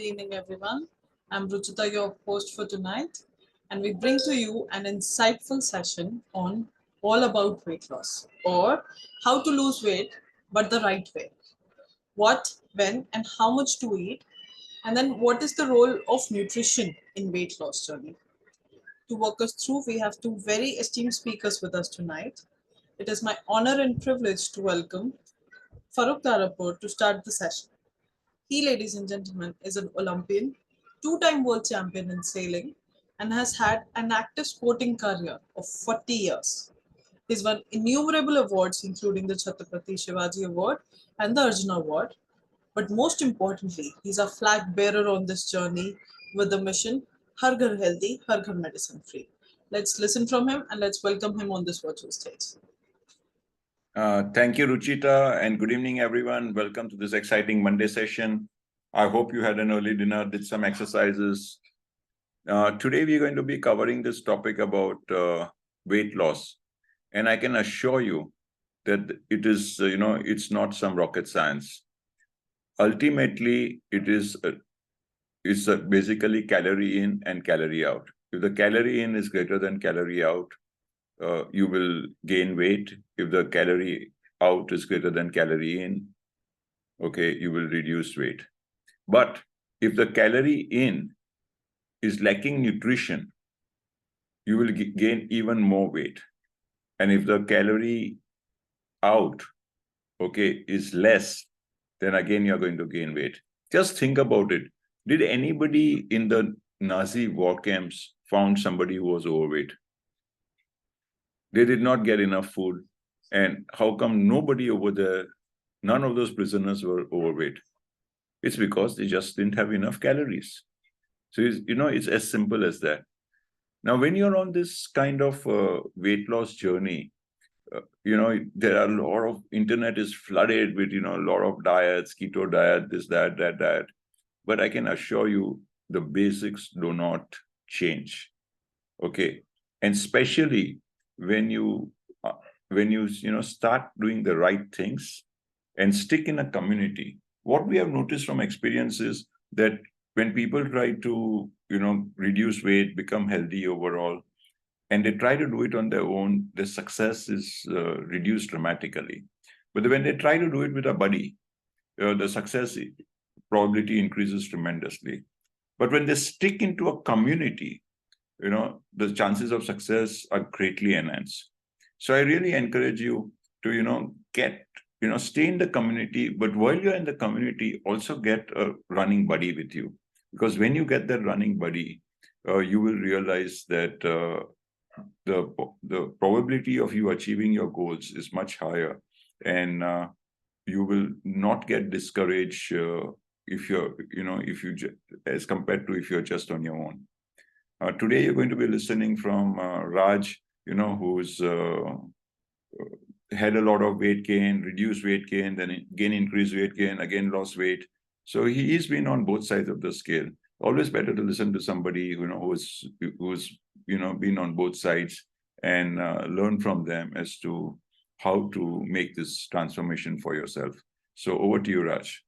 evening, everyone. I'm Ruchita, your host for tonight, and we bring to you an insightful session on all about weight loss or how to lose weight but the right way. What, when, and how much to eat, and then what is the role of nutrition in weight loss journey. To walk us through, we have two very esteemed speakers with us tonight. It is my honor and privilege to welcome Farooq Tarapur to start the session. He, ladies and gentlemen, is an Olympian, two-time world champion in sailing, and has had an active sporting career of 40 years. He's won innumerable awards, including the Chhatrapati Shivaji Award and the Arjuna Award. But most importantly, he's a flag bearer on this journey with the mission Har Ghar Healthy, Har Ghar Medicine Free. Let's listen from him and let's welcome him on this virtual stage. Thank you, Ruchita, and good evening, everyone. Welcome to this exciting Monday session. I hope you had an early dinner, did some exercises. Today, we're going to be covering this topic about weight loss. And I can assure you that it is, it's not some rocket science. Ultimately, it's basically calorie in and calorie out. If the calorie in is greater than calorie out, you will gain weight. If the calorie out is greater than calorie in, okay, you will reduce weight. But if the calorie in is lacking nutrition, you will gain even more weight. And if the calorie out, okay, is less, then again, you're going to gain weight. Just think about it. Did anybody in the Nazi war camps found somebody who was overweight? They did not get enough food. And how come nobody over there, none of those prisoners were overweight? It's because they just didn't have enough calories. So, it's as simple as that. Now, when you're on this kind of weight loss journey, there are a lot of, internet is flooded with, a lot of diets, keto diet, this, that diet. But I can assure you, the basics do not change. Okay. And especially when you start doing the right things and stick in a community. What we have noticed from experience is that when people try to reduce weight, become healthy overall, and they try to do it on their own, the success is reduced dramatically. But when they try to do it with a buddy, the success probability increases tremendously. But when they stick into a community, the chances of success are greatly enhanced. So I really encourage you to, stay in the community, but while you're in the community, also get a running buddy with you. Because when you get that running buddy, you will realize that the probability of you achieving your goals is much higher. And you will not get discouraged as compared to if you're just on your own. Today, you're going to be listening from Raj, who's had a lot of weight gain, reduced weight gain, then again increased weight gain, again lost weight. So he's been on both sides of the scale. Always better to listen to somebody who's been on both sides and learn from them as to how to make this transformation for yourself. So over to you, Raj.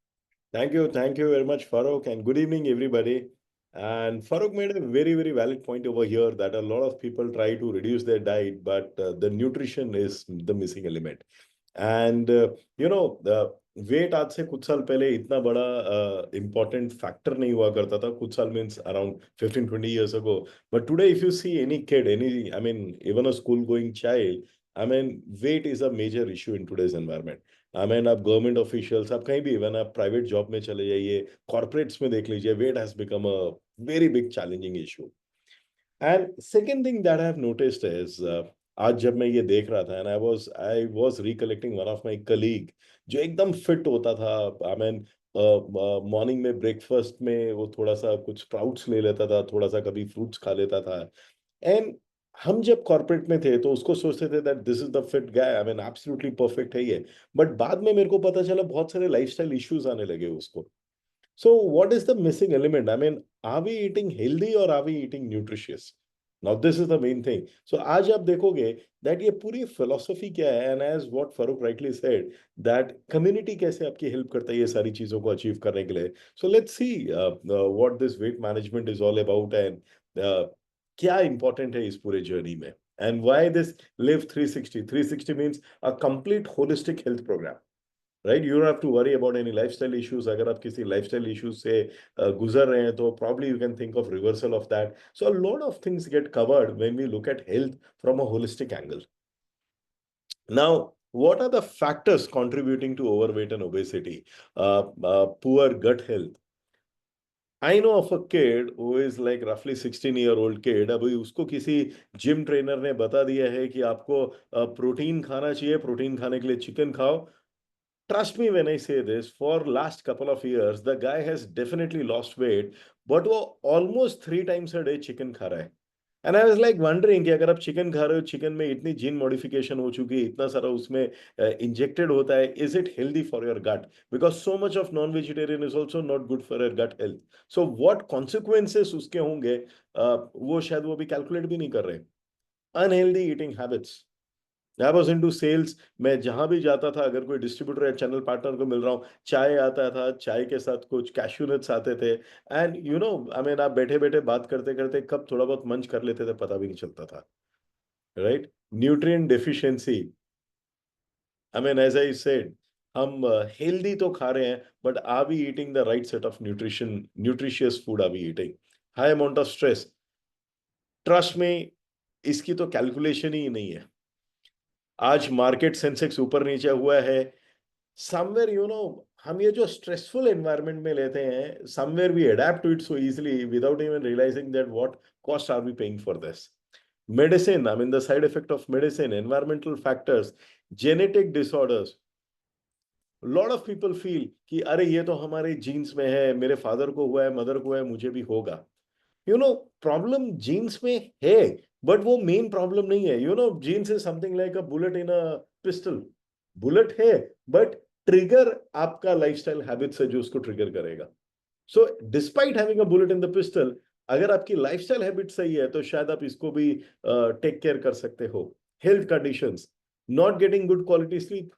Thank you very much, Farooq, and good evening, everybody. And Farooq made a very, very valid point over here that a lot of people try to reduce their diet, but the nutrition is the missing element. And the weight आज से कुछ साल पहले इतना बड़ा important factor नहीं हुआ करता था. कुछ साल means around 15-20 years ago. But today, if you see any kid, even a school-going child, weight is a major issue in today's environment. आप गवर्नमेंट ऑफिशियल्स, आप कहीं भी इवन आप प्राइवेट जॉब में चले जाइए, कॉर्पोरेट्स में देख लीजिए, weight has become a very big challenging issue. And second thing that I have noticed is, आज जब मैं ये देख रहा था, and I was recollecting one of my colleague जो एकदम फिट होता था. मॉर्निंग में ब्रेकफास्ट में वो थोड़ा सा कुछ स्प्राउट्स ले लेता था, थोड़ा सा कभी फ्रूट्स खा लेता था. एंड हम जब कॉर्पोरेट में थे तो उसको सोचते थे that this is the fit guy, absolutely perfect है ये. बट बाद में मेरे को पता चला बहुत सारे लाइफस्टाइल इश्यूज आने लगे उसको. So what is the missing element? Are we eating healthy और are we eating nutritious? Now this is the main thing. So आज आप देखोगे that ये पूरी philosophy क्या है, and as what Farooq rightly said, that community कैसे आपकी help करता है ये सारी चीजों को achieve करने के लिए. So let's see what this weight management is all about, and क्या important है इस पूरे journey में, and why this Live 360. 360 means a complete holistic health program. Right, you don't have to worry about any lifestyle issues. अगर आप किसी lifestyle issues से गुजर रहे हैं तो probably you can think of reversal of that. So a lot of things get covered when we look at health from a holistic angle. Now what are the factors contributing to overweight and obesity? Poor gut health. I know of a kid who is like roughly 16-year-old kid. अभी उसको किसी gym trainer ने बता दिया है कि आपको protein खाना चाहिए, प्रोटीन खाने के लिए चिकन खाओ. Trust me when I say this, for last couple of years, the guy has definitely lost weight, but वो almost 3 times a day chicken खा रहा है. And I was like wondering कि अगर आप चिकन खा रहे हो, चिकन में इतनी जीन मॉडिफिकेशन हो चुकी है, इतना सारा उसमें इंजेक्टेड होता है, is it healthy for your gut? Because so much of non-vegetarian is also not good for your gut health. So what consequences उसके होंगे, वो शायद वो भी कैलकुलेट भी नहीं कर रहे. Unhealthy eating habits. I was into sales. मैं जहां भी जाता था, अगर कोई डिस्ट्रीब्यूटर या चैनल पार्टनर को मिल रहा हूँ, चाय आता था, चाय के साथ कुछ कैश्यू नट्स आते थे. And you know I mean, आप बैठे बैठे बात करते करते कब थोड़ा बहुत मंच कर लेते थे पता भी नहीं चलता था. Right, nutrient deficiency. I mean as I said, हम हेल्दी तो खा रहे हैं, but are we eating the right set of nutritious food are we eating? High amount of stress. Trust में इसकी तो कैलकुलेशन ही नहीं है. आज मार्केट सेंसेक्स ऊपर नीचे हुआ है. समवेयर यू नो, हम ये जो स्ट्रेसफुल एनवायरनमेंट में लेते हैं, somewhere we adapt to it so easily without even realising that what cost are we paying for this. Medicine, I mean the side effect of medicine, environmental factors, genetic disorders. Lot of people feel कि अरे ये तो हमारे jeans में है, मेरे father को हुआ है, मदर को हुआ है, मुझे भी होगा. यू नो, प्रॉब्लम जीन्स में है, बट वो मेन प्रॉब्लम नहीं है. You know, genes is something like a bullet in a pistol. Bullet है, बट ट्रिगर आपका लाइफस्टाइल हैबिट्स है जो उसको ट्रिगर करेगा. So despite having a bullet in the pistol, अगर आपकी लाइफस्टाइल हैबिट सही है तो शायद आप इसको भी टेक केयर कर सकते हो. Health conditions, not getting good quality sleep.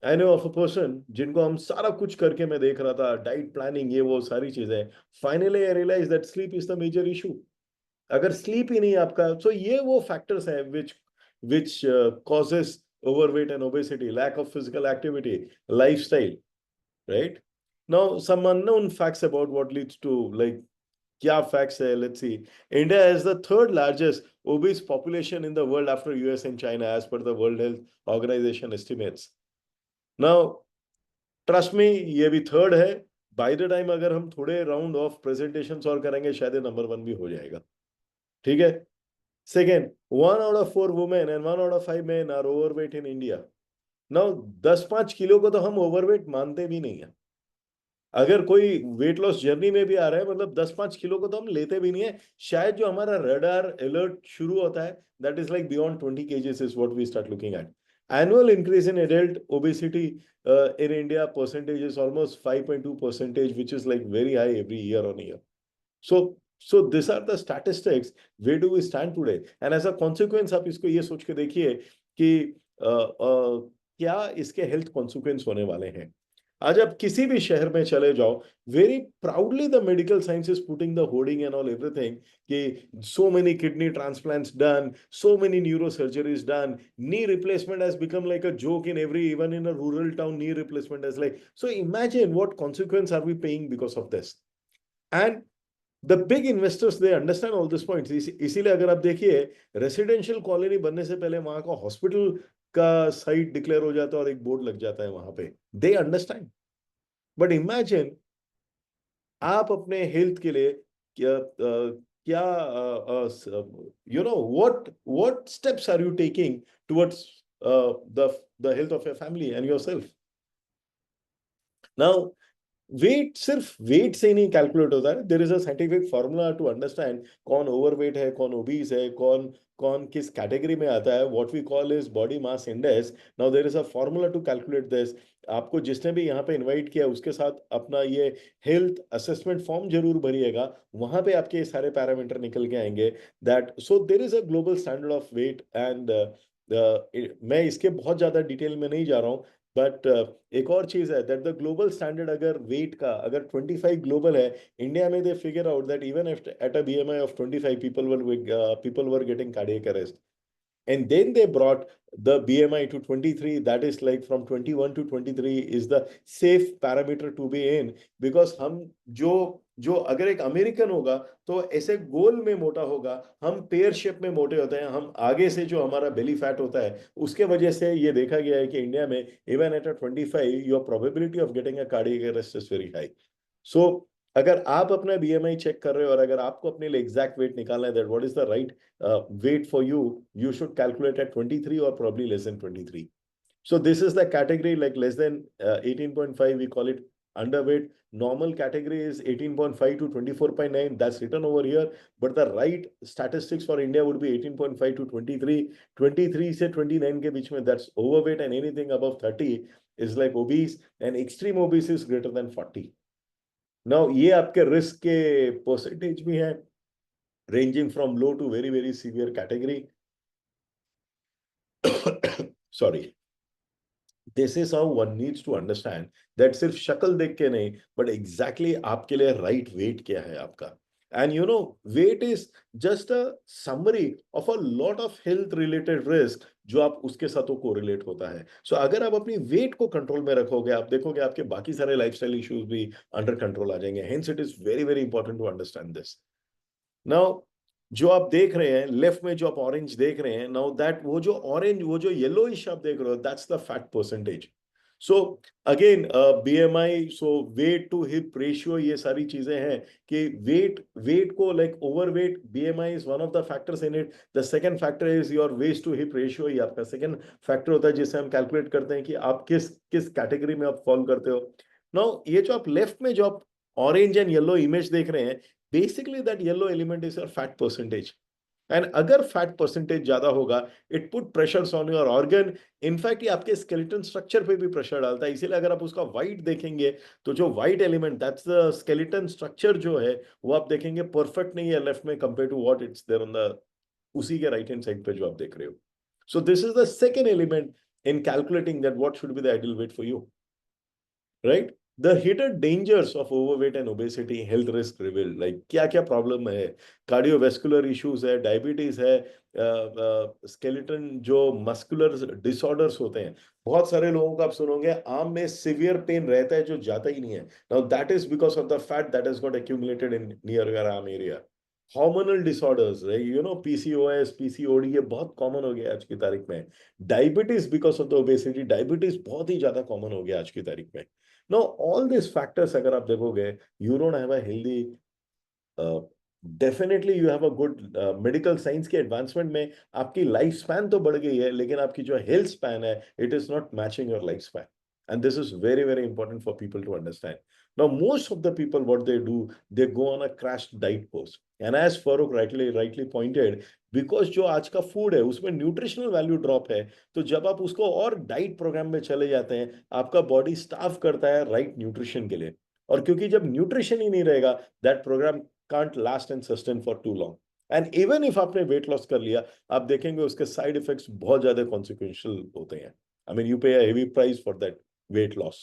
I know of a person जिनको हम सारा कुछ करके मैं देख रहा था, डाइट प्लानिंग, ये वो सारी चीजें. Finally I realise that sleep is the major issue. अगर स्लीप ही नहीं आपका, तो ये वो फैक्टर्स हैं which causes overweight and obesity. Lack of physical activity, lifestyle, right? Now some unknown facts about what leads to, like, क्या facts है? Let's see. India is the third largest obese population in the world after US and China, as per the World Health Organization estimates. Now trust में ये भी third है. By the time अगर हम थोड़े round of presentations और करेंगे, शायद नंबर 1 भी हो जाएगा. ठीक है. Second, 1 out of 4 women and 1 out of 5 men are overweight in India. Now 10-5 kilo को तो हम ओवरवेट मानते भी नहीं है. अगर कोई वेट लॉस जर्नी में भी आ रहा है, मतलब 10-5 किलो को तो हम लेते भी नहीं है. शायद जो हमारा रडार अलर्ट शुरू होता है, that is like beyond 20 kgs is what we start looking at. Annual increase in adult obesity in India percentage is almost 5.2%, which is like very high every year on year. So these are the statistics. Where do we stand today? And as a consequence, आप इसको ये सोच के देखिए कि क्या इसके health consequence होने वाले हैं. आज आप किसी भी शहर में चले जाओ, very proudly the medical science is putting the hoarding and all everything कि so many kidney transplants done, so many neurosurgeries done, knee replacement has become like a joke in every, even in a rural town, knee replacement is like. So imagine what consequence are we paying because of this. And the big investors, they understand all these points. इसीलिए अगर आप देखिए, residential colony बनने से पहले वहां का hospital का साइट डिक्लेयर हो जाता है और एक बोर्ड लग जाता है वहां पे. They understand. बट इमेजिन आप अपने हेल्थ के लिए क्या you know what steps are you taking towards the health of your family and yourself. Now weight सिर्फ वेट से ही नहीं कैलकुलेट होता है. There is a scientific formula to understand कौन ओवरवेट है, कौन ओबीस है, कौन कौन किस कैटेगरी में आता है. What we call is body mass index. Now there is a formula to calculate this. आपको जिसने भी यहाँ पे इनवाइट किया उसके साथ अपना ये हेल्थ असेसमेंट फॉर्म जरूर भरिएगा. वहां पे आपके सारे पैरामीटर निकल के आएंगे. That so there is a global standard of weight and मैं इसके बहुत ज्यादा डिटेल में नहीं जा रहा हूँ. बट एक और चीज है दैट द ग्लोबल स्टैंडर्ड अगर वेट का अगर 25 ग्लोबल है, इंडिया में दे figure out that even at a BMI of 25 people were getting cardiac arrest. And then they brought the BMI to 23. That is like from 21 to 23 is the safe parameter to be in. Because हम जो जो अगर एक American होगा तो ऐसे गोल में मोटा होगा, हम पेयर शेप में मोटे होते हैं, हम आगे से जो हमारा बेली फैट होता है उसके वजह से ये देखा गया है कि इंडिया में even at a 25 your probability of getting a cardiac arrest is very high. So अगर आप अपना बीएमआई चेक कर रहे हो और अगर आपको अपने लिए एग्जैक्ट वेट निकालना है that what is the right weight for you, you should calculate at 23 or probably less than 23. So this is the category like less than 18.5, we call it underweight. Normal category is 18.5 to 24.9. That's written over here. But the right statistics for India would be 18.5 to 23. 23 से 29 के बीच में that's overweight, and anything above 30 is like obese, and extreme obese is greater than 40. Now ये आपके risk के percentage भी है, ranging from low to very, very severe category. Sorry. This is how one needs to understand that सिर्फ शक्ल देख के नहीं, but exactly आपके लिए right weight क्या है आपका. And you know, weight is just a summary of a lot of health related risk जो आप उसके साथ कोरिलेट होता है. So अगर आप अपनी weight को कंट्रोल में रखोगे, आप देखोगे आपके बाकी सारे लाइफस्टाइल इश्यूज भी अंडर कंट्रोल आ जाएंगे. Hence it is very, very important to understand this. Now जो आप देख रहे हैं लेफ्ट में, जो आप ऑरेंज देख रहे हैं, नाउ दैट वो जो ऑरेंज, वो जो येलोइश आप देख रहे हो, that's the fat percentage. So again BMI, so weight to hip ratio, ये सारी चीजें हैं कि वेट को like overweight, BMI is one of the factors in it. The second factor is your waist to hip ratio. ये आपका second factor होता है जिससे हम कैलकुलेट करते हैं कि आप किस किस कैटेगरी में आप फॉल करते हो. नाउ ये जो आप लेफ्ट में जो आप ऑरेंज एंड येलो इमेज देख रहे हैं, basically that yellow element is your fat percentage. And अगर फैट परसेंटेज ज्यादा होगा, it put pressures on your organ. In fact ये आपके स्केलेटन स्ट्रक्चर पे भी प्रेशर डालता है. इसीलिए अगर आप उसका वाइट देखेंगे तो जो white element, that's the skeleton structure जो है, वो आप देखेंगे परफेक्ट नहीं है लेफ्ट में compare to what it's there on the उसी के राइट हैंड साइड पे जो आप देख रहे हो. So this is the second element in calculating that what should be the ideal weight for you, right. The hidden dangers of overweight and obesity, health risk revealed. Like क्या क्या problem है, cardiovascular issues है, diabetes है, skeleton जो muscular disorders होते हैं. बहुत सारे लोगों को आप सुनोगे आर्म में सिवियर पेन रहता है जो जाता ही नहीं है. Now that is because of the fat that has got accumulated in near your arm area. Hormonal disorders, you know, PCOS, PCOD, ये बहुत कॉमन हो गया आज की तारीख में. Diabetes because of the obesity, diabetes बहुत ही ज्यादा कॉमन हो गया आज की तारीख में. Now, all these factors, अगर आप देखोगे, you don't have a healthy, definitely you have a good medical science के advancement में आपकी लाइफ स्पैन तो बढ़ गई है, लेकिन आपकी जो हेल्थ स्पैन है, it is not matching your life span. And this is very, very important for people to understand. Now, most of the people, what they do, they go on a crash diet course. And as Farooq rightly pointed, because जो आज का food है उसमें nutritional value drop है, तो जब आप उसको और डाइट प्रोग्राम में चले जाते हैं, आपका बॉडी स्टाफ करता है राइट न्यूट्रिशन के लिए. और क्योंकि जब न्यूट्रिशन ही नहीं रहेगा, that programme can't last and sustain for too long. And even if आपने वेट लॉस कर लिया, आप देखेंगे उसके साइड इफेक्ट्स बहुत ज्यादा कॉन्सिक्वेंशियल होते हैं. आई मीन यू पे a heavy price for that weight loss.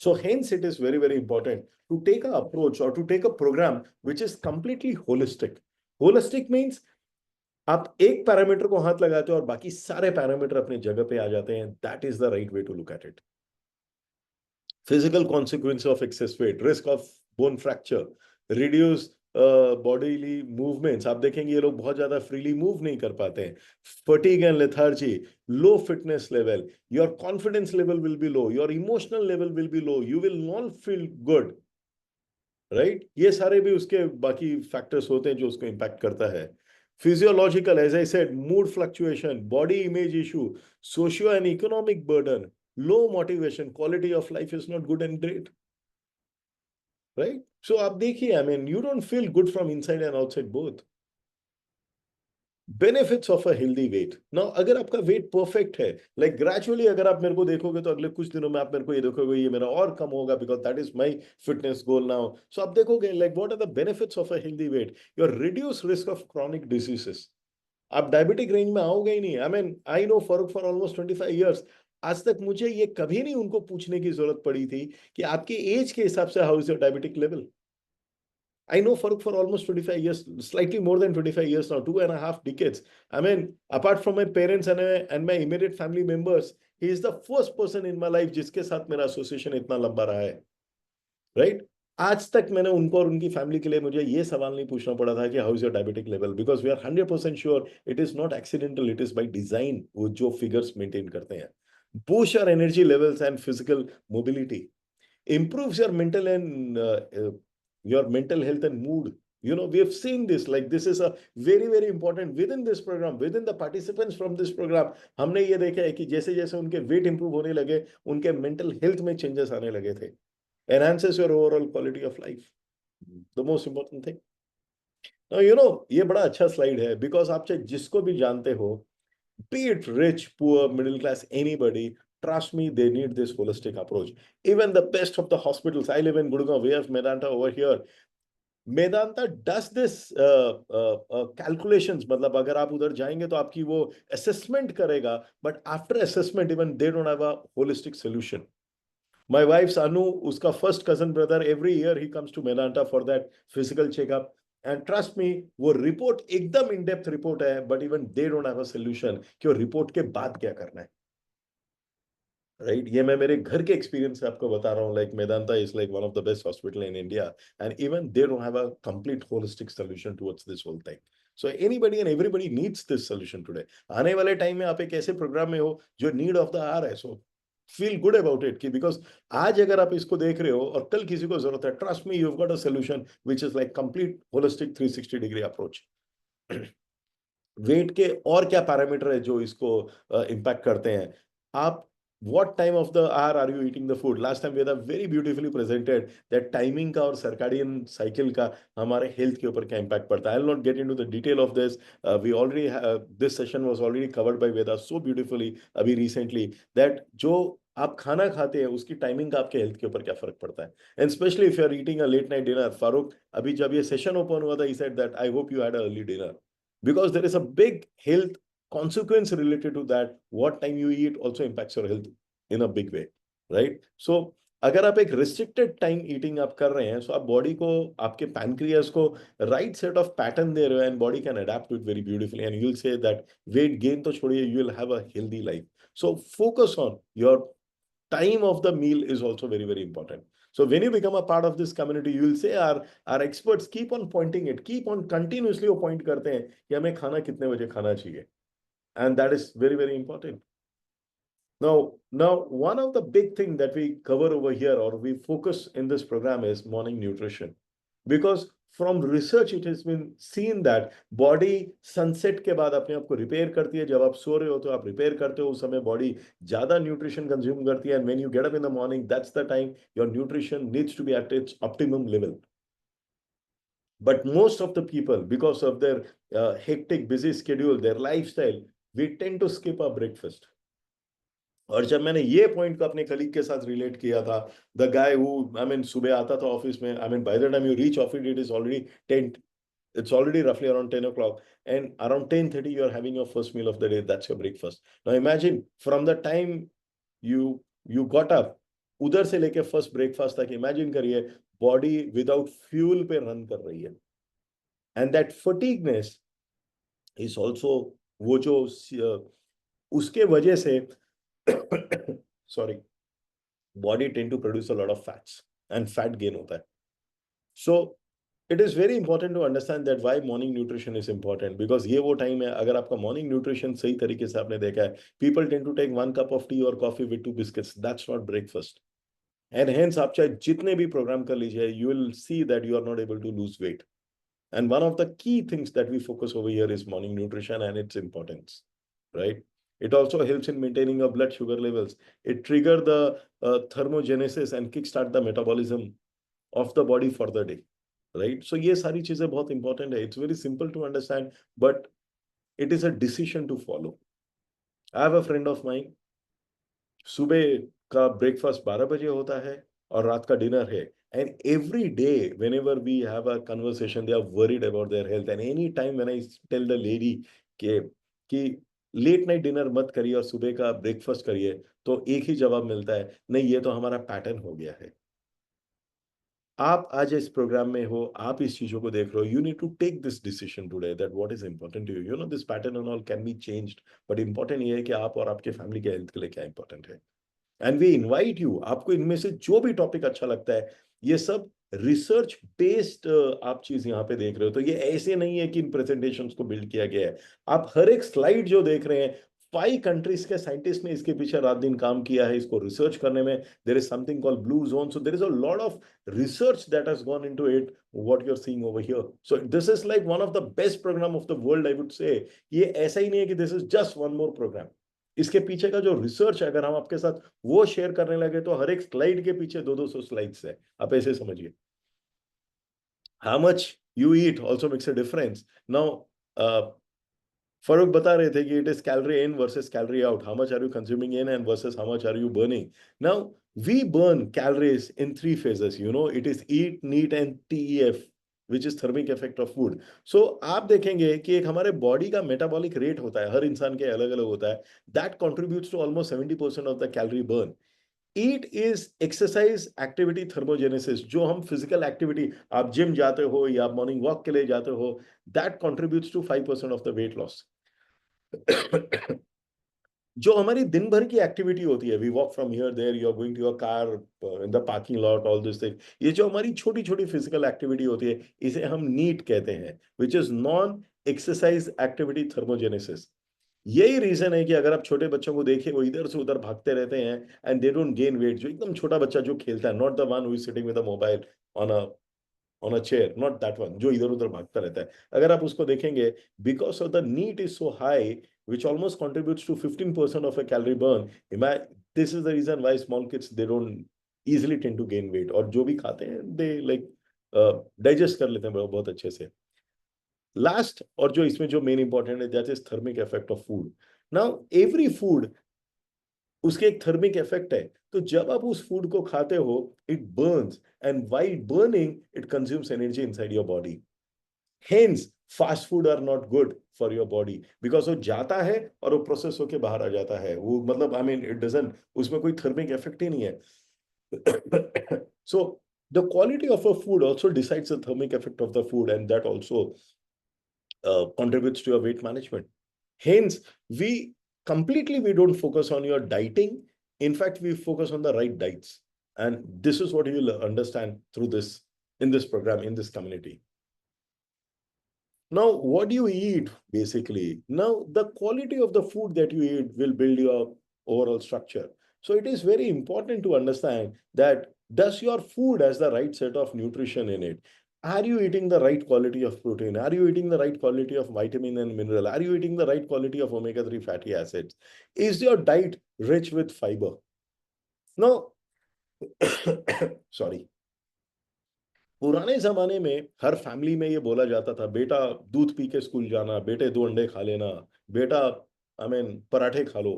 So hence it is very, very important to take an approach or to take a program which is completely holistic. Holistic means आप एक parameter को हाथ लगाते हो और बाकी सारे पैरामीटर अपने जगह पे आ जाते हैं. That is the right way to look at it. Physical consequence of excess weight, risk of bone fracture, reduce bodily movements. आप देखेंगे ये लोग बहुत ज्यादा फ्रीली मूव नहीं कर पाते हैं. Fatigue and lethargy, low fitness level, your confidence level will be low, your emotional level will be low, you will not feel good, right. ये सारे भी उसके बाकी फैक्टर्स होते हैं जो उसको इंपैक्ट करता है. Physiological, as I said, mood fluctuation, body image issue, socio and economic burden, low motivation, quality of life is not good and great. right? So आप देखिए, I mean, you don't feel good from inside and outside both. Benefits of a healthy weight. Now, अगर आपका weight perfect है, like gradually अगर आप मेरे को देखोगे तो अगले कुछ दिनों में आप मेरे को ये देखोगे ये मेरा और कम होगा because that is my fitness goal now. So आप देखोगे like what are the benefits of a healthy weight? Your reduced risk of chronic diseases. आप डायबिटिक रेंज में आओगे ही नहीं. I mean I know for almost 25 years. आज तक मुझे ये कभी नहीं उनको पूछने की जरूरत पड़ी थी कि आपके एज के हिसाब से how is your diabetic level. I know Farooq for almost 25 years, slightly more than 25 years now, 2.5 decades. I mean, apart from my parents and my immediate family members, he is the first person in my life जिसके साथ मेरा association इतना लंबा रहा है, right? आज तक मैंने उनको और उनकी फैमिली के लिए मुझे ये सवाल नहीं पूछना पड़ा था कि how is your diabetic level, because we are 100% sure it is not accidental, it is by design. वो जो फिगर्स मेंटेन करते हैं, boost your energy levels and physical mobility, improves your mental health and mood. You know, we have seen this, like this is a very very important within this program, within the participants from this program. हमने ये देखा है कि जैसे जैसे उनके wait improve होने लगे, उनके मेंटल हेल्थ में चेंजेस आने लगे थे. Enhances your overall quality of life, the most important thing. Now, you know, ये बड़ा अच्छा स्लाइड है बिकॉज आप चाहे जिसको भी जानते हो, be it rich, poor, middle class, anybody, trust me, they need this holistic approach. Even the best of the hospitals, I live in Gurgaon, we have Medanta over here. Medanta does this calculations. मतलब अगर आप उधर जाएंगे तो आपकी वो assessment करेगा, but after assessment, even they don't have a holistic solution. My wife's Anu, uska first cousin brother, every year he comes to Medanta for that physical checkup. And trust me, वो report एकदम in-depth report है, but even they don't have a solution कि वो report के बाद क्या करना है. Right? ये मैं मेरे घर के experience से आपको बता रहा हूँ. Like Medanta is like one of the best hospital in India, and even they don't have a complete holistic solution towards this whole thing. So anybody and everybody needs this solution today. आने वाले time में आप एक ऐसे programme में हो जो need of the hour है. So feel good about it कि because आज अगर आप इसको देख रहे हो और कल किसी को जरूरत है, trust me, you've got a solution which is like complete holistic 360-degree approach. Weight के और क्या पैरामीटर है जो इसको इम्पैक्ट करते हैं. आप what time of the hour are you eating the food? Last time Veda very beautifully presented that timing का और circadian cycle का हमारे health के ऊपर क्या impact पड़ता है. I'll not get into the detail of this. We already this session was already covered by Veda so beautifully अभी recently that जो आप खाना खाते हैं उसकी टाइमिंग का आपके हेल्थ के ऊपर क्या फर्क पड़ता है. And specially if you are eating a late night dinner. Farooq, अभी जब ये सेशन ओपन हुआ था, he said that I hope you had a early dinner because there is a big health consequence related to that. What time you eat also impacts your health in a big way, right? So अगर आप एक restricted time eating आप कर रहे हैं, so आप body को, आपके pancreas को right set of pattern दे रहे हो, and body can adapt to it very beautifully, and you'll say that weight gain तो छोड़िए, you will have a healthy life. So focus on your time of the meal is also very very important. So when you become a part of this community, you will say our experts keep on pointing it, keep on continuously point करते हैं कि हमें खाना कितने बजे खाना चाहिए, and that is very very important. Now one of the big thing that we cover over here or we focus in this program is morning nutrition, because from research it has been seen that body sunset के बाद अपने आप को repair करती है. जब आप सो रहे हो तो आप रिपेयर करते हो, उस समय बॉडी ज्यादा न्यूट्रिशन कंज्यूम करती है, and when you get up in the morning, that's the time your nutrition needs to be at its optimum level. But most of the people, because of their hectic busy schedule, their lifestyle, we tend to skip our breakfast. और जब मैंने ये point को अपने colleague के साथ relate किया था, the guy who, I mean, सुबह आता था ऑफिस में, I mean by the time you reach office it is already 10, it's already roughly around 10 o'clock, and around 10:30 you're having your first meal of the day. That's your breakfast. Now imagine from the time you got up, उधर से लेके first breakfast तक imagine करिए body without fuel पे run कर रही है. And that fatigueness is also वो जो उसके वजह से sorry, body tend to produce a lot of fats and fat gain होता है. So it is very important to understand that why morning nutrition is important, because ये वो time है, अगर आपका morning nutrition सही तरीके से आपने देखा है, people tend to take 1 cup of tea or coffee with 2 biscuits. That's not breakfast. And hence आप चाहे जितने भी प्रोग्राम कर लीजिए, you will see that you are not able to lose weight. And one of the key things that we focus over here is morning nutrition and its importance, right? It also helps in maintaining your blood sugar levels. It triggers the thermogenesis and kickstart the metabolism. of the body for the day, right? So ये सारी चीजें बहुत important है. It's very simple to understand, but it is a decision to follow. I have a friend of mine, सुबह का breakfast 12 बजे होता है और रात का डिनर है. And every day, whenever we have a conversation, they are worried about their health. And any time when I tell the lady कि लेट नाइट डिनर मत करिए और सुबह का ब्रेकफास्ट करिए, तो एक ही जवाब मिलता है, नहीं ये तो हमारा पैटर्न हो गया है. आप आज इस प्रोग्राम में हो, आप इस चीजों को देख रहे हो, you need to take this decision today that what is important to you. You know this pattern and all can be changed, but important ये है कि आप और आपके फैमिली के हेल्थ के लिए क्या इंपॉर्टेंट है. एंड वी इनवाइट यू, आपको इनमें से जो भी टॉपिक अच्छा लगता है, ये सब रिसर्च बेस्ड आप चीज यहाँ पे देख रहे हो. तो ये ऐसे नहीं है कि इन प्रेजेंटेशंस को बिल्ड किया गया है. आप हर एक स्लाइड जो देख रहे हैं, 5 कंट्रीज के साइंटिस्ट ने इसके पीछे रात दिन काम किया है इसको रिसर्च करने में. There is something called blue zone. So there is a lot of research that has gone into it, what you're seeing over here. So this is like one of the best program of the world, I would say. ये ऐसा ही नहीं है कि this is just one more program. इसके पीछे का जो research है, अगर हम आपके साथ वो शेयर करने लगे, तो हर एक स्लाइड के पीछे 200 स्लाइड्स है. आप ऐसे समझिए. How much you eat also makes a difference. Now, Farooq बता रहे थे कि it is calorie in versus calorie out. How much are you consuming in and versus how much are you burning. Now we burn calories in 3 phases. You know, it is eat, neat and TEF, which is thermic effect of food. So आप देखेंगे कि एक हमारे body का metabolic rate होता है, हर इंसान के अलग अलग होता है. That contributes to almost 70% of the calorie burn. EAT is exercise activity thermogenesis. जो हम फिजिकल एक्टिविटी, आप जिम जाते हो या आप मॉर्निंग वॉक के लिए जाते हो, that contributes to 5% of the weight loss. जो हमारी दिन भर की एक्टिविटी होती है, we walk from here there, you are going to your car, in the parking lot, all this thing, ये जो हमारी छोटी छोटी फिजिकल एक्टिविटी होती है, इसे हम नीट कहते हैं, which is non exercise activity thermogenesis. यही रीजन है कि अगर आप छोटे बच्चों को देखिए, वो इधर से उधर भागते रहते हैं and they don't gain weight. जो एकदम छोटा बच्चा जो खेलता है, not the one who is sitting with a mobile on a chair, not that one, जो इधर उधर भागता रहता है, अगर आप उसको देखेंगे, because of the NEAT is so high, which almost contributes to 15% of a calorie burn. This is the reason why small kids, they don't easily tend to gain weight. और जो भी खाते हैं, they like digest कर लेते हैं बहुत अच्छे से. Last, और जो इसमें जो main important है, that is thermic effect of food. Now every food, उसके एक थर्मिक इफेक्ट है. तो जब आप उस फूड को खाते हो, it Burns, and while burning it consumes energy inside your body. Hence, fast food are not good for your body, because वो जाता है और वो प्रोसेस होके बाहर आ जाता है. वो मतलब I mean, it doesn't, उसमें कोई थर्मिक इफेक्ट ही नहीं है. So the quality of a food also decides the thermic effect of the food, and that also contributes to your weight management. Hence, we don't focus on your dieting. In fact, we focus on the right diets, and this is what you will understand through this, in this program, in this community. Now, what do you eat, basically? Now, the quality of the food that you eat will build your overall structure. So it is very important to understand that, does your food has the right set of nutrition in it? Are you eating the right quality of protein? Are you eating the right quality of vitamin and mineral? Are you eating the right quality of omega-3 fatty acids? Is your diet rich with fiber? Now, sorry. पुराने जमाने में हर family में ये बोला जाता था, बेटा दूध पी के स्कूल जाना, बेटे 2 अंडे खा लेना, बेटा पराठे खा लो.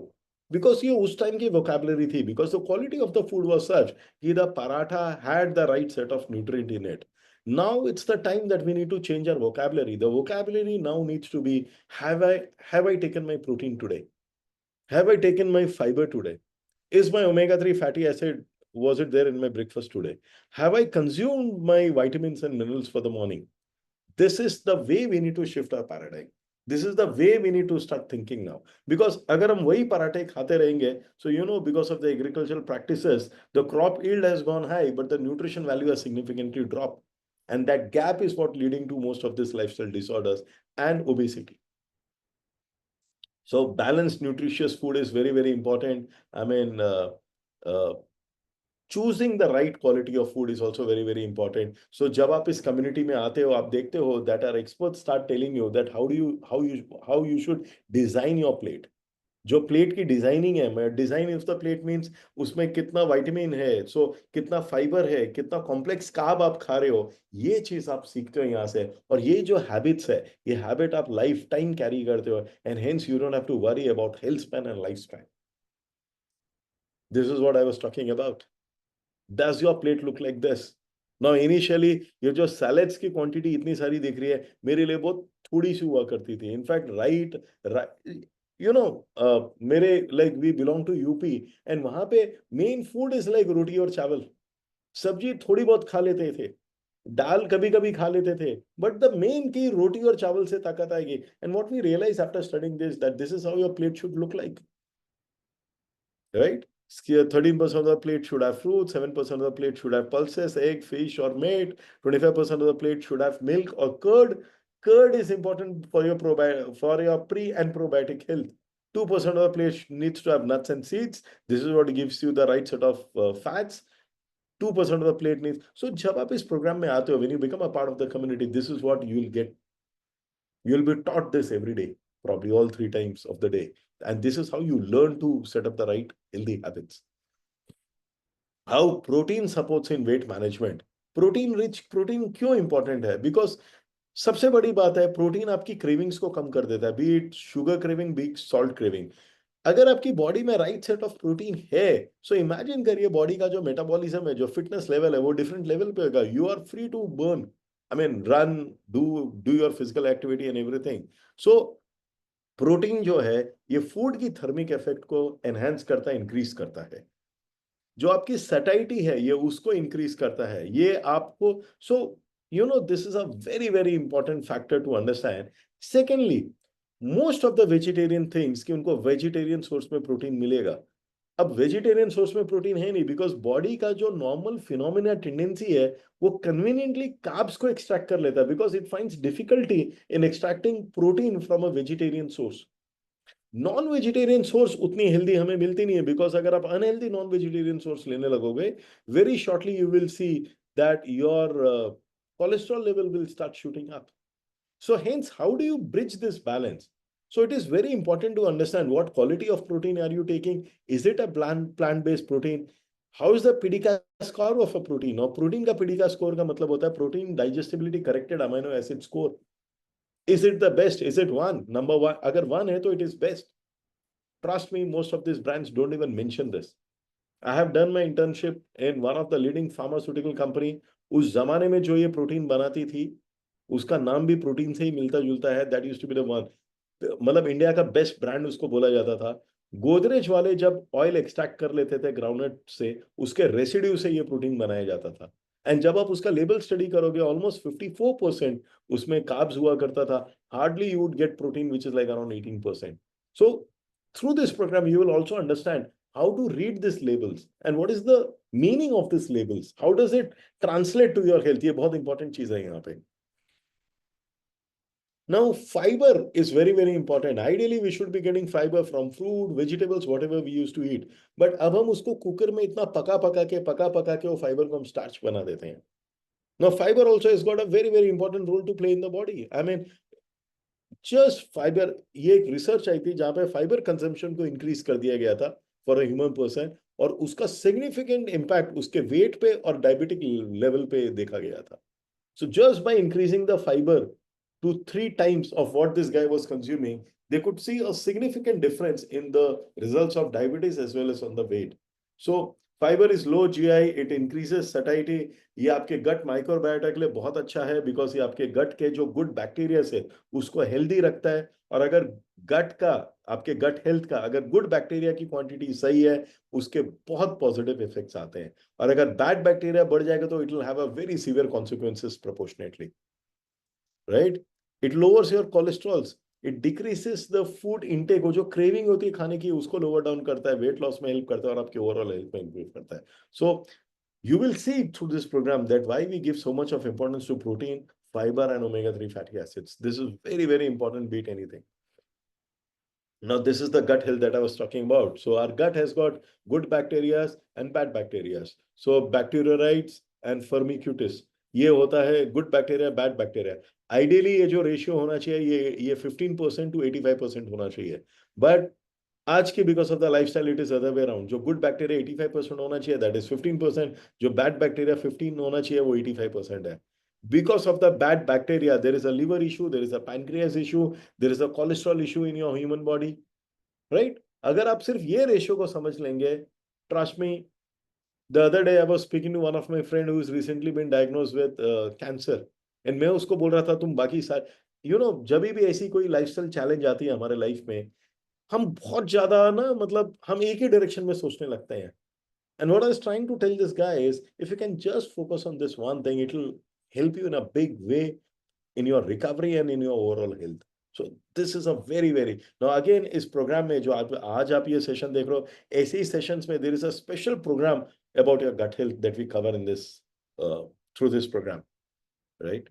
बिकॉज ये उस टाइम की वोकैबुलरी थी, because the quality of the food was such कि the paratha had the right set of nutrient in it. Now it's the time that we need to change our vocabulary. The vocabulary now needs to be, have I taken my protein today? Have I taken my fiber today? Is my omega-3 fatty acid, was it there in my breakfast today? Have I consumed my vitamins and minerals for the morning? This is the way we need to shift our paradigm. This is the way we need to start thinking now. Because अगर हम वही पराठे खाते रहेंगे, so you know, because of the agricultural practices, the crop yield has gone high, but the nutrition value has significantly dropped. And that gap is what leading to most of these lifestyle disorders and obesity. So balanced, nutritious food is very, very important. Choosing the right quality of food is also very, very important. So जब आप इस community में आते हो, आप देखते हो that our experts start telling you that how you should design your plate. जो प्लेट की डिजाइनिंग है, design of the plate means उसमें कितना विटामिन है, सो कितना फाइबर है, कितना कॉम्प्लेक्स कार्ब आप खा रहे हो, ये चीज आप सीखते हो यहाँ से। और ये जो हैबिट्स है, ये हैबिट आप लाइफ टाइम कैरी करते हो, and hence you don't have to worry about health span and life span. This is what I was talking about. Does your plate look like this? Now initially ये जो salads की quantity इतनी सारी दिख रही है, मेरे लिए बहुत थोड़ी सी हुआ करती थी। इनफैक्ट यू नो मेरे like we belong to UP, and वहां पे main food is like roti और चावल। सब्जी थोड़ी बहुत खा लेते थे, दाल कभी कभी खा लेते थे, बट द मेन की रोटी और चावल से ताकत आएगी। And what we realise after studying this, that this is how your plate should look like, right? 13% of the plate should have fruit, 7% of the plate should have pulses, egg, fish, or meat. 25% of the plate should have milk or curd. Curd is important for your pre and probiotic health. 2% of the plate needs to have nuts and seeds. This is what gives you the right set of fats. 2% of the plate needs. So, जब आप इस program में आते हो, when you become a part of the community, this is what you will get. You will be taught this every day, probably all 3 times of the day. And this is how you learn to set up the right healthy habits. How protein supports in weight management. Protein rich, protein क्यों important है? Because सबसे बड़ी बात है, protein आपकी cravings को कम कर देता है, be it sugar craving, be salt craving. अगर आपकी बॉडी में राइट सेट ऑफ प्रोटीन है, सो इमेजिन करिए बॉडी का जो मेटाबॉलिज्म है, जो फिटनेस लेवल है, वो डिफरेंट लेवल पे होगा। You are free to burn, I mean run, do your physical activity and everything. So protein जो है, ये फूड की थर्मिक इफेक्ट को एनहांस करता है, इंक्रीज करता है। जो आपकी सैटिस्फैक्शन है, ये उसको इंक्रीज करता है, ये आपको। So you know this is a very very important factor to understand. Secondly, most of the vegetarian things कि उनको वेजिटेरियन सोर्स में प्रोटीन मिलेगा। अब वेजिटेरियन सोर्स में प्रोटीन है नहीं, बिकॉज बॉडी का जो नॉर्मल फिनोमिना टेंडेंसी है, वो कन्वीनियंटली कार्ब्स को एक्सट्रैक्ट कर लेता है, because it finds difficulty in extracting protein from a vegetarian source. Non vegetarian source उतनी हेल्दी हमें मिलती नहीं है, बिकॉज अगर आप अनहेल्दी नॉन वेजिटेरियन सोर्स लेने लगोगे, very shortly you will see that your cholesterol level will start shooting up. So hence, how do you bridge this balance? So it is very important to understand what quality of protein are you taking. Is it a plant-based protein? How is the PDCA score of a protein? Now, protein का PDCA score का मतलब होता है protein digestibility corrected amino acid score. Is it the best? Is it one? Number one. अगर one है तो it is best. Trust me, most of these brands don't even mention this. I have done my internship in one of the leading pharmaceutical company. उस जमाने में जो ये protein बनाती थी, उसका नाम भी प्रोटीन से ही मिलता जुलता है। That used to be the one, मतलब इंडिया का बेस्ट ब्रांड उसको बोला जाता था। गोदरेज वाले जब ऑयल एक्सट्रैक्ट कर लेते थे ग्राउंडनट से, उसके रेसिड्यू से ये प्रोटीन बनाया जाता था। एंड जब आप उसका लेबल स्टडी करोगे, ऑलमोस्ट 54% उसमें कार्ब्स हुआ करता था। Hardly you would get protein which is like around 18%। So through this program you will also understand how to read these labels and what is the meaning of these labels, how does it translate to your health. ये बहुत important चीज है यहाँ पे। Now fiber is very very important. Ideally we should be getting fiber from fruit, vegetables, whatever we used to eat, but अब हम उसको cooker में इतना पका पका के वो फाइबर को हम स्टार्च बना देते हैं। Now fiber also has got a very very important role to play in the body. I mean, just fibre, ये एक रिसर्च आई थी जहां पे फाइबर कंजम्पशन को इंक्रीज कर दिया गया था फॉर अ ह्यूमन पर्सन, और उसका सिग्निफिकेंट इंपैक्ट उसके वेट पे और डायबिटिक लेवल पे देखा गया था। So just by increasing the fibre to 3 times of what this guy was consuming, they could see a significant difference in the results of diabetes as well as on the weight. So fiber is low GI, it increases satiety. ये आपके gut microbiota के लिए बहुत अच्छा है, because ये आपके गट के जो गुड बैक्टीरिया है उसको हेल्दी रखता है। और अगर गट का, आपके गट हेल्थ का अगर गुड बैक्टीरिया की क्वांटिटी सही है, उसके बहुत पॉजिटिव इफेक्ट्स आते हैं। और अगर बैड बैक्टीरिया बढ़ जाएगा तो it will have a very severe consequences proportionately, right? It lowers your cholesterols. It decreases the food intake. वो जो craving होती है खाने की, उसको lower down करता है, weight loss में help करता है और आपके overall health में improve करता है। So you will see through this program that why we give so much of importance to protein, fiber and omega-3 fatty acids. This is very very important, beat anything. Now this is the gut health that I was talking about. So our gut has got good bacteria and bad bacteria. So bacteroides and firmicutes, ये होता है good bacteria bad bacteria. Ideally ये जो ratio होना चाहिए, ये 15% to 85% होना चाहिए, बट आज की because of the lifestyle it is other way around. जो गुड बैक्टीरिया 85% होना चाहिए दैट इज 15%. जो बैड बैक्टीरिया 15 होना चाहिए वो 85% है. Because of the bad bacteria, there is a liver issue, there is a pancreas issue, there is a cholesterol issue in your human body, right? अगर आप सिर्फ ये रेशियो को समझ लेंगे, trust me, the other day I was speaking to one of my friend who has recently been diagnosed with cancer, and मैं उसको बोल रहा था तुम बाकी सारे जब भी ऐसी कोई लाइफस्टाइल चैलेंज आती है हमारे लाइफ में, हम बहुत ज्यादा ना मतलब हम एक ही डायरेक्शन में सोचने लगते हैं. And what I was trying to tell this guy is, if you can just focus on this one thing, it will help you in a big way in your recovery and in your overall health. So this is a very very, now again इस programme में जो आज आप ये session देख रहे हो, ऐसे ही सेशंस में there is a special program about your gut health that we cover in this through this program, right?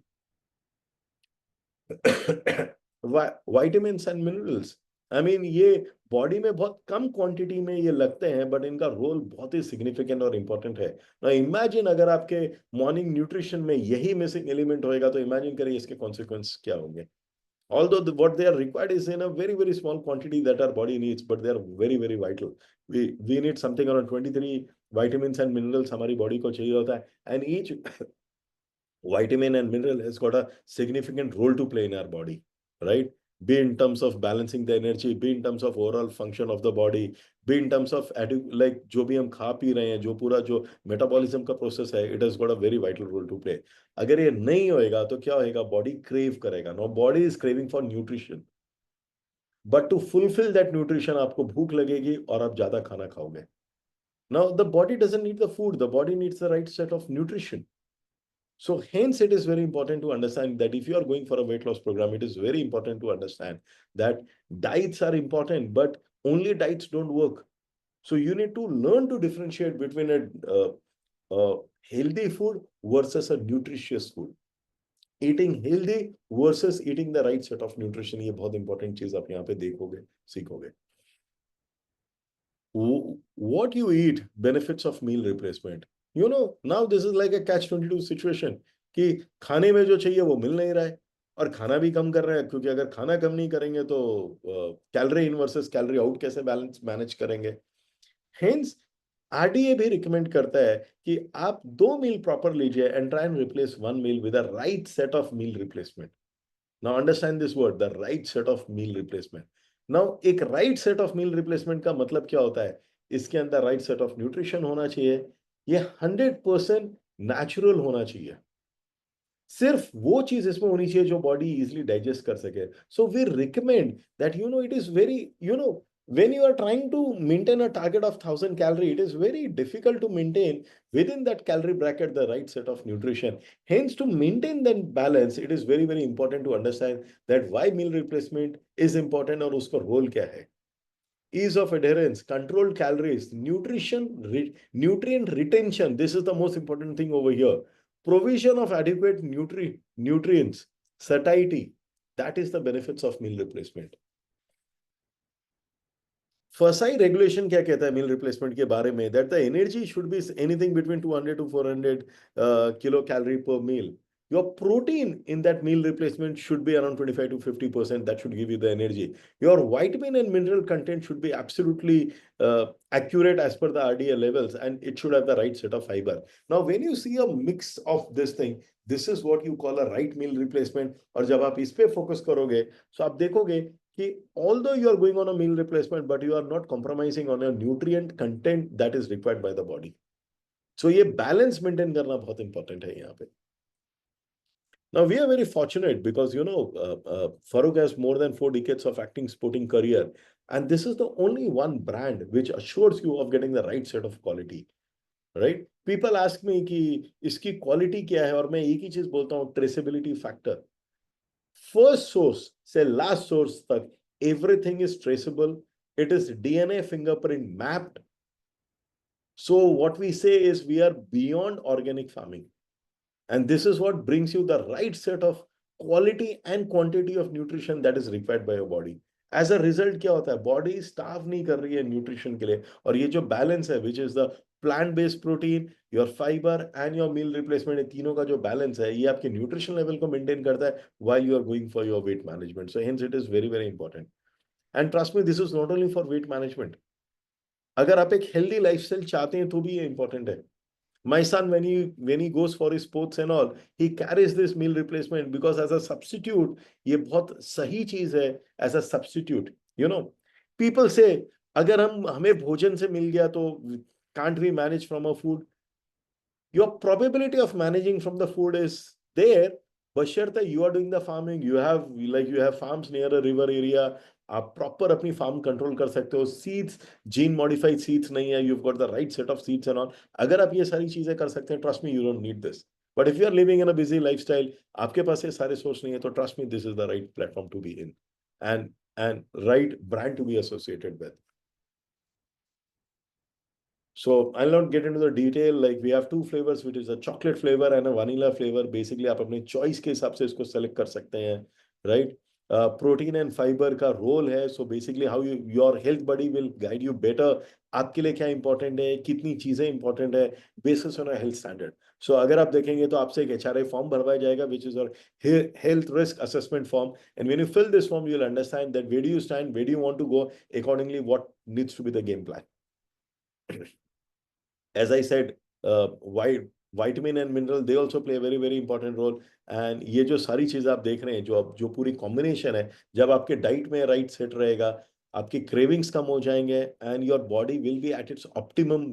Vitamins and minerals, I mean ये बॉडी में बहुत कम क्वांटिटी में ये लगते हैं, बट इनका रोल बहुत ही सिग्निफिकेंट और इंपॉर्टेंट है. ना इमेजिन अगर आपके मॉर्निंग न्यूट्रिशन में यही मिसिंग एलिमेंट होएगा, तो इमेजिन करिए इसके कॉन्सिक्वेंस क्या होंगे. Although what they are required is in a very very small quantity that our body needs, but they are very very vital. We need something around 23 vitamins and minerals हमारी body को चाहिए होता है, and each vitamin and mineral has got a significant role to play in our body, right? Be in terms of balancing the energy, be in terms of overall function of the body, be in terms of like जो भी हम खा P रहे हैं, जो पूरा जो metabolism का प्रोसेस है, it has got a very vital role to play. अगर ये नहीं होएगा तो क्या होएगा, बॉडी क्रेव करेगा. No, body is craving for nutrition, but to fulfil that nutrition आपको भूख लगेगी और आप ज्यादा खाना खाओगे. Now the body doesn't need the food, the body needs the right set of nutrition. So hence it is very important to understand that if you are going for a weight loss program, it is very important to understand that diets are important, but only diets don't work. So you need to learn to differentiate between a healthy food versus a nutritious food. Eating healthy versus eating the right set of nutrition, ये बहुत important चीज आप यहाँ पे देखोगे, सीखोगे. What you eat, benefits of meal replacement. Now this is like a catch-22 situation कि खाने में जो चाहिए वो मिल नहीं रहा है और खाना भी कम कर रहे हैं, क्योंकि अगर खाना कम नहीं करेंगे तो calorie in versus calorie out कैसे बैलेंस मैनेज करेंगे. हेंस आरडीए भी रिकमेंड करता है कि आप 2 मील प्रॉपर लीजिए and try and replace 1 meal with a right set of meal replacement. Now understand this word, the right set of meal replacement. Now एक right set of meal replacement का मतलब क्या होता है, इसके अंदर राइट सेट ऑफ न्यूट्रिशन होना चाहिए, ये 100% नेचुरल होना चाहिए. सिर्फ वो चीज इसमें होनी चाहिए जो बॉडी इजीली डाइजेस्ट कर सके. So we recommend that it is very when you are trying to maintain a target of 1000 calorie, it is very difficult to maintain within that calorie bracket the right set of nutrition. Hence, to maintain that balance, it is very very important to understand that why meal replacement is important और उसका role क्या है. Ease of adherence, controlled calories, nutrient retention. This is the most important thing over here. Provision of adequate nutrients, satiety. That is the benefits of meal replacement. FSI regulation क्या कहता है meal replacement के बारे में, that the energy should be anything between 200 to 400 kilocalorie per meal. Your protein in that meal replacement should be around 25 to 50%. That should give you the energy. Your vitamin and mineral content should be absolutely accurate as per the RDA levels, and it should have the right set of fiber. Now, when you see a mix of this thing, this is what you call a right meal replacement. और जब आप इस पे focus करोगे, so आप देखोगे कि although you are going on a meal replacement, but you are not compromising on a nutrient content that is required by the body. So ये balance maintain करना बहुत important है यहाँ पे. Now we are very fortunate because Farokh has more than 4 decades of acting sporting career, and this is the only one brand which assures you of getting the right set of quality. Right? People ask me कि इसकी quality क्या है, और मैं एक ही चीज बोलता हूँ, traceability factor. First source से last source तक everything is traceable. It is DNA fingerprint mapped. So what we say is we are beyond organic farming, and this is what brings you the right set of quality and quantity of nutrition that is required by your body. As a result क्या होता है, body starve नहीं कर रही है nutrition के लिए, और ये जो balance है, which is the plant-based protein, your fiber and your meal replacement, ये तीनों का जो balance है, ये आपके nutrition level को maintain करता है while you are going for your weight management. So hence it is very very important. And trust me, this is not only for weight management. अगर आप एक healthy lifestyle चाहते हैं तो भी ये important है. My son, when he goes for his sports and all, he carries this meal replacement because as a substitute, ये बहुत सही चीज है as a substitute. You know, people say अगर हमें भोजन से मिल गया तो can't we manage from a food? Your probability of managing from the food is there, बशर्ते you are doing the farming, you have farms near a river area, आप proper अपनी farm control कर सकते हो, सीड्स जीन मॉडिफाइड सीड्स नहीं है, you've got the right set of seeds and all. अगर आप ये सारी चीजें कर सकते हैं, trust me, you don't need this. But if you are living in a busy lifestyle, आपके पास ये सारे सोर्स नहीं है, तो trust me, this is the right platform to be in and right brand to be associated with. So I'll not get into the detail. Like we have two flavors, which is a chocolate flavor and a vanilla flavor. Basically, आप अपने choice के हिसाब से इसको select कर सकते हैं, right? Protein and fiber का role है. So basically, how your health buddy will guide you better. आपके लिए क्या important है, कितनी चीजें important है, basis on a health standard. So अगर आप देखेंगे तो आपसे एक HRA form भरवाया जाएगा, which is your health risk assessment form. And when you fill this form, you'll understand that where do you stand, where do you want to go, accordingly what needs to be the game plan. As I said, vitamin and mineral, they also play a very, very important role. And ये जो सारी चीजें आप देख रहे हैं, जो पूरी कॉम्बिनेशन है, जब आपके डाइट में राइट सेट रहेगा, आपकी क्रेविंग्स कम हो जाएंगे, and your body will be at its optimum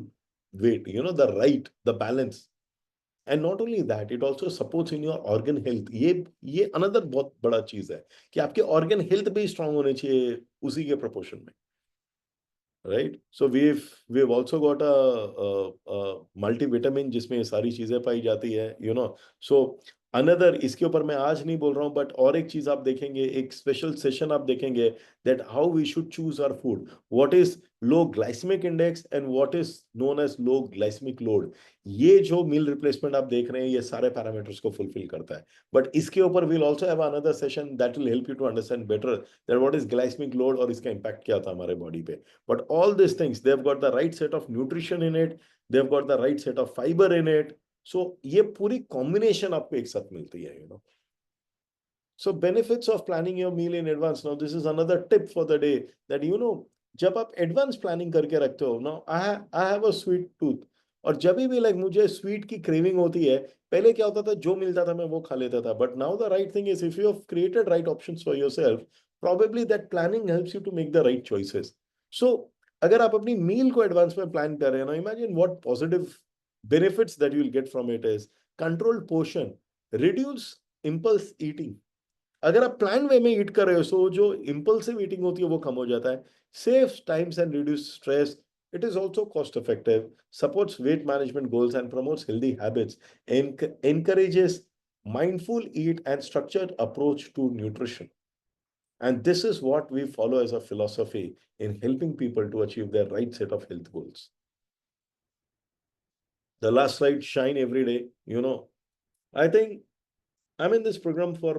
weight, you know, the balance. And not only that, it also supports in your organ health. ये another बहुत बड़ा चीज है कि आपके organ health भी strong होने चाहिए उसी के proportion में. Right, so we've also got a multivitamin जिसमें सारी चीजें पाई जाती है, you know. So another, इसके ऊपर मैं आज नहीं बोल रहा हूँ, but और एक चीज आप देखेंगे, एक स्पेशल सेशन आप देखेंगे, that how we should choose our food, what is low glycemic index and what is known as low glycemic load. ये जो मील रिप्लेसमेंट आप देख रहे हैं, ये सारे पैरामीटर्स को फुलफिल करता है. बट इसके ऊपर we'll also have another session that will help you to understand better that what is glycemic load और इसका इम्पैक्ट क्या था हमारे बॉडी पे. But all these things, they've got the right set of nutrition in it, they've got the right set of fiber in it. So ये पूरी combination आपको एक साथ मिलती है, you know. So benefits of planning your meal in advance. Now this is another tip for the day that, you know, जब आप advance planning करके रखते हो, now I have a sweet tooth. और जब भी like मुझे स्वीट की क्रेविंग होती है, पहले क्या होता था, जो मिलता था मैं वो खा लेता था. But now the right thing is, if you have created right options for yourself, probably that planning helps you to make the right choices. So अगर आप अपनी मील को एडवांस में प्लान कर रहे हैं ना, imagine what positive benefits that you will get from it is controlled portion, reduce impulse eating. अगर आप प्लान वे में ईट कर रहे हो, सो जो इंपल्सिव ईटिंग होती है वो कम हो जाता है, saves times and reduce stress. It is also cost effective, supports weight management goals and promotes healthy habits, encourages mindful eat and structured approach to nutrition. And this is what we follow as a philosophy in helping people to achieve their right set of health goals. The last slide, shine every day. You know, I think I'm in this program for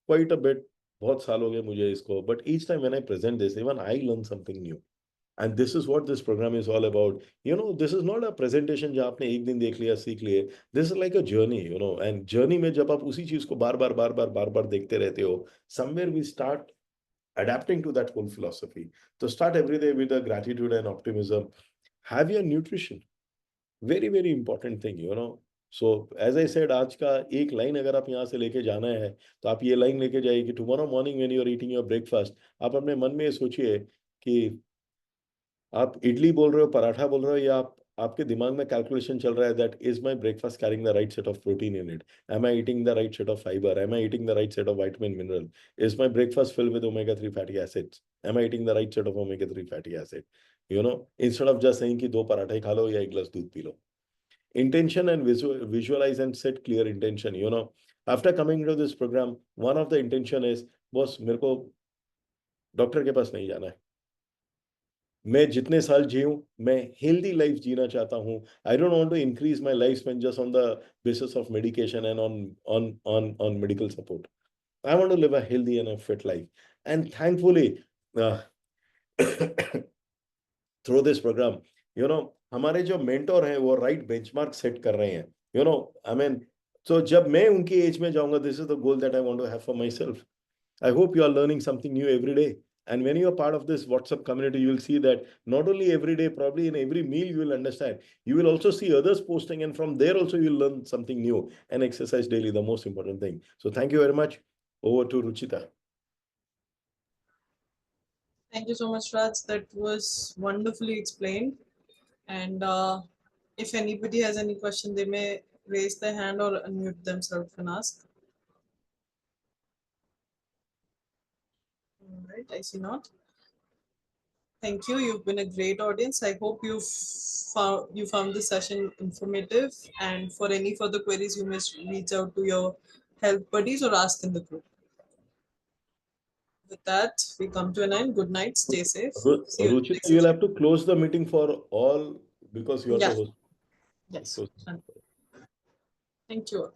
quite a bit. बहुत साल हो गए मुझे इसको, but each time when I present this, even I learn something new. And this is what this program is all about. You know, this is not a presentation जहाँ आपने एक दिन देख लिया, सीख लिए. This is like a journey, you know. And journey में जब आप उसी चीज को बार बार देखते रहते हो, somewhere we start adapting to that whole philosophy. So start every day with a gratitude and optimism. Have your nutrition. Very, very important thing, you know. So as I said, आज का एक लाइन अगर आप यहाँ से लेके जाना है, तो आप ये लाइन लेके जाइए कि tomorrow morning when you are eating your breakfast, आप अपने मन में सोचिए कि आप इडली बोल रहे हो, पराठा बोल रहे हो, या आपके दिमाग में कैलकुलेशन चल रहा है that is my breakfast carrying the right set of protein in it, am I eating the right set of fibre, am I eating the right set of vitamin mineral, is my breakfast filled with omega 3 fatty acids, am I eating the right set of omega 3 fatty acid, you know, instead of just saying कि 2 पराठे खा लो या 1 गिलास दूध पी लो. Intention and visualize and set clear intention. You know, after coming to this program, one of the intention is, boss मेरे को डॉक्टर के पास नहीं जाना है, मैं जितने साल जीऊं, मैं हेल्दी लाइफ जीना चाहता हूं. I don't want to increase my life span just on the basis of medication and on medical support. I want to live a healthy and a fit life. And thankfully through this programme, you know, हमारे जो mentor हैं वो right benchmark set कर रहे हैं, you know. I mean, so जब मैं उनकी एज में जाऊंगा, this is the goal that I want to have for myself. I hope you are learning something new every day. And when you are part of this WhatsApp community, you will see that not only every day, probably in every meal, you will understand. You will also see others posting, and from there also you'll learn something new and exercise daily, the most important thing. So thank you very much. Over to Ruchita. Thank you so much, Raj. That was wonderfully explained. And if anybody has any question, they may raise their hand or unmute themselves and ask. All right, I see not. Thank you. You've been a great audience. I hope you found this session informative. And for any further queries, you must reach out to your health buddies or ask in the group. With that, we come to an end. Good night. Stay safe. See you Ruchita, next you'll session. have to close the meeting for all because you are Yeah. the host. Yes. So- Thank you.